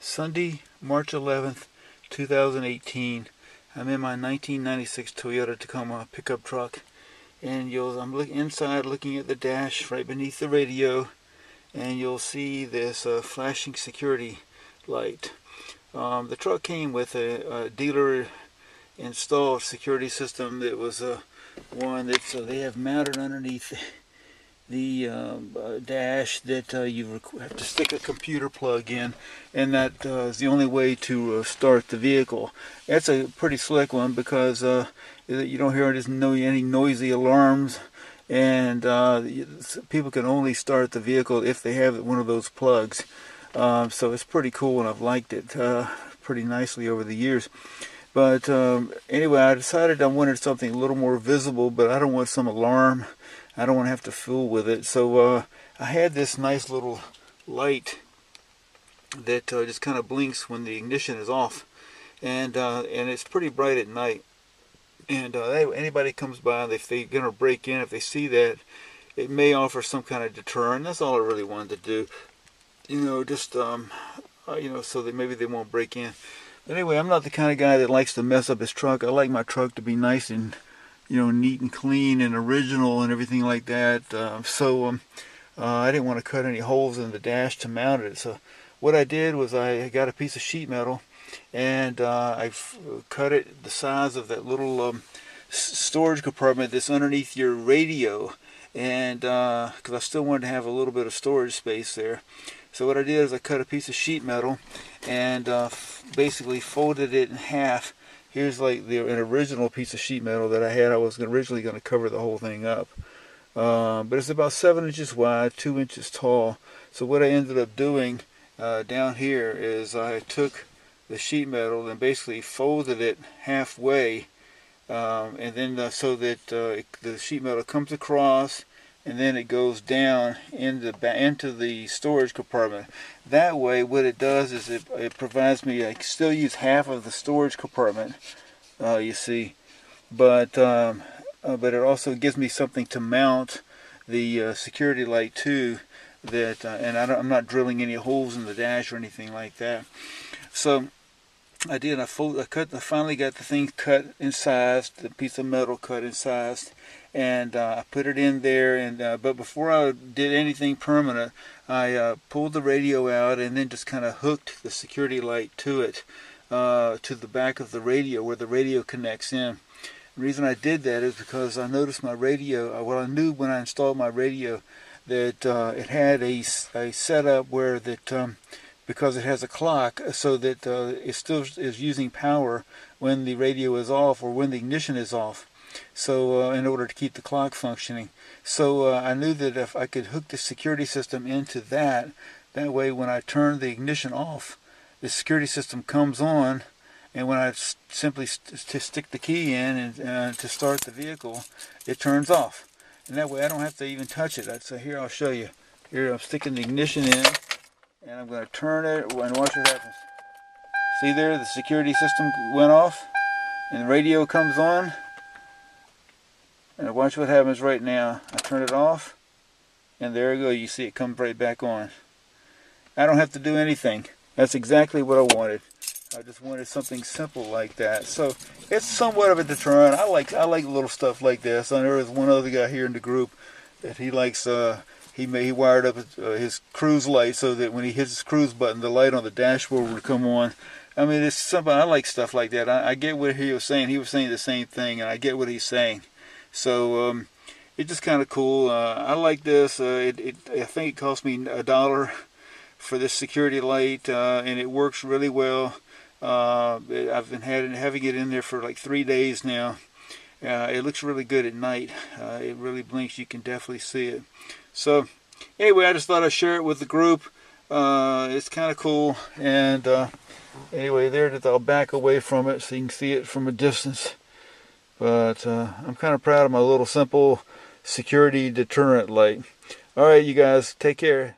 Sunday, March 11th, 2018. I'm in my 1996 Toyota Tacoma pickup truck, and I'm inside looking at the dash right beneath the radio, and you'll see this flashing security light. The truck came with a dealer installed security system that was one that they have mounted underneath the dash that you have to stick a computer plug in, and that is the only way to start the vehicle. That's a pretty slick one because you don't hear any noisy alarms, and people can only start the vehicle if they have one of those plugs. So it's pretty cool, and I've liked it pretty nicely over the years. But anyway, I decided I wanted something a little more visible, but I don't want some alarm. I don't want to have to fool with it. So I had this nice little light that just kind of blinks when the ignition is off, and it's pretty bright at night. And anybody comes by, if they're going to break in, if they see that, it may offer some kind of deterrent. That's all I really wanted to do. Just so that maybe they won't break in. But anyway, I'm not the kind of guy that likes to mess up his truck. I like my truck to be nice and neat and clean and original and everything like that. I didn't want to cut any holes in the dash to mount it. So what I did was I got a piece of sheet metal, and I cut it the size of that little storage compartment that's underneath your radio, and because I still wanted to have a little bit of storage space there. So what I did is I cut a piece of sheet metal and basically folded it in half. Here's like an original piece of sheet metal that I had. I was originally going to cover the whole thing up. But it's about 7 inches wide, 2 inches tall. So what I ended up doing down here is I took the sheet metal and basically folded it halfway, and then so that the sheet metal comes across, and then it goes down into the storage compartment. That way, what it does is it provides me, I can still use half of the storage compartment, you see, but it also gives me something to mount the security light to, and I'm not drilling any holes in the dash or anything like that. So I did. I finally got the thing cut and sized, the piece of metal cut and sized, and I put it in there. And but before I did anything permanent, I pulled the radio out and then just kind of hooked the security light to it, to the back of the radio where the radio connects in. The reason I did that is because I noticed my radio. Well, I knew when I installed my radio that it had a setup where that. Because it has a clock, so that it still is using power when the radio is off or when the ignition is off. So in order to keep the clock functioning. So I knew that if I could hook the security system into that way when I turn the ignition off, the security system comes on, and when I simply stick the key in and to start the vehicle, it turns off. And that way I don't have to even touch it. So here, I'll show you. Here I'm sticking the ignition in, and I'm going to turn it and watch what happens. See there, the security system went off and the radio comes on, and watch what happens right now. I turn it off and there you go, you see it comes right back on. I don't have to do anything. That's exactly what I wanted. I just wanted something simple like that. So it's somewhat of a deterrent. I like little stuff like this. I know there was one other guy here in the group that he likes he wired up his cruise light so that when he hits his cruise button, the light on the dashboard would come on. I mean, it's something. I like stuff like that. I get what he was saying. He was saying the same thing, and I get what he's saying. So it's just kind of cool. I like this. I think it cost me $1 for this security light, and it works really well. I've been having it in there for like 3 days now. It looks really good at night. It really blinks. You can definitely see it. So anyway, I just thought I'd share it with the group. It's kind of cool. And anyway, I'll back away from it so you can see it from a distance. But I'm kind of proud of my little simple security deterrent light. All right, you guys, take care.